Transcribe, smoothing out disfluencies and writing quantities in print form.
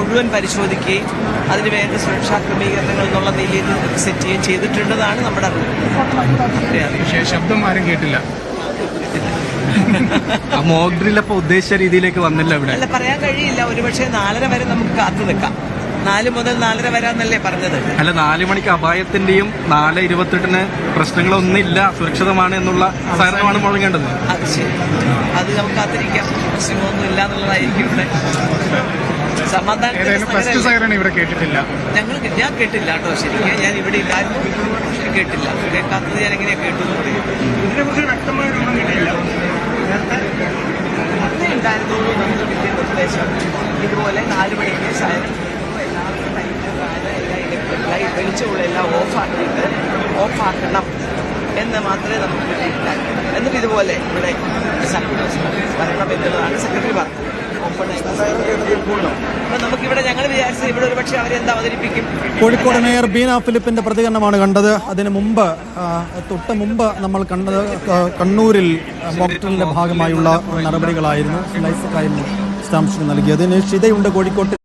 മുഴുവൻ പരിശോധിക്കുകയും അതിനുവേണ്ട സുരക്ഷാ ക്രമീകരണങ്ങൾ എന്നുള്ള നിലയിൽ സെറ്റ് ചെയ്യുകയും ചെയ്തിട്ടുണ്ടെന്നാണ് നമ്മുടെ അറിവ്. ശബ്ദം ആരും കേട്ടില്ല. മോക്ക് ഡ്രിൽ അപ്പോൾ ഉദ്ദേശിച്ച രീതിയിലേക്ക് വന്നില്ല ഇവിടെ. അല്ല, പറയാൻ കഴിയില്ല. ഒരുപക്ഷെ 4:30 വരെ നമുക്ക് കാത്തു നിൽക്കാം. 4 മുതൽ 4:30 വരാന്നല്ലേ പറഞ്ഞത്? അല്ല, 4 മണിക്ക് അപായത്തിന്റെയും 4:28 പ്രശ്നങ്ങളൊന്നുമില്ല, സുരക്ഷിതമാണ് എന്നുള്ള സഹകരണമാണ് മുഴങ്ങേണ്ടത്. അത് ശരി, അത് നമുക്ക് കാത്തിരിക്കാം. പ്രശ്നങ്ങളൊന്നും ഇല്ല എന്നുള്ളതായിരിക്കും ഇവിടെ സമാധാനം. ഇവിടെ കേട്ടിട്ടില്ല. ഞാൻ കേട്ടില്ല കേട്ടോ. ശരിക്കും ഞാൻ ഇവിടെ ഇല്ലായിരുന്നു, പക്ഷെ കേട്ടില്ല. കേൾക്കാത്തത് ഞാൻ എങ്ങനെയാ കേട്ടു എന്ന് പറയും. ഇതിനെക്കുറിച്ച് വ്യക്തമായിട്ടൊന്നും കിട്ടിയില്ല. നേരത്തെ ഉണ്ടായിരുന്നുള്ളൂ നമുക്ക് കിട്ടിയ നിർദ്ദേശം. ഇതുപോലെ 4 മണിക്ക് സായനം വെളിച്ചമുള്ള എല്ലാം ഓഫാക്കണം എന്ന് മാത്രമേ നമുക്ക് കിട്ടിയിട്ടുണ്ടായിരുന്നു. എന്നിട്ട് ഇതുപോലെ ഇവിടെ വരണം എന്നുള്ളതാണ് സെക്രട്ടറി പറഞ്ഞത്. അപ്പൊ നമുക്കിവിടെ ഞങ്ങൾ വിചാരിച്ചത് ഇവിടെ ഒരു പക്ഷേ അവരെന്താ അവതരിപ്പിക്കും. കോഴിക്കോട് മേയർ ബീന ഫിലിപ്പിന്റെ പ്രതികരണമാണ് കണ്ടത്. അതിന് മുമ്പ് തൊട്ട് മുമ്പ് നമ്മൾ കണ്ടത് കണ്ണൂരിൽ മോക്ഡ്രിലിന്റെ ഭാഗമായുള്ള നടപടികളായിരുന്നു. ലൈസക്കായിരുന്നു വിശദാംശങ്ങൾ നൽകിയത്. ഷിതയുണ്ട് കോഴിക്കോട്ട്.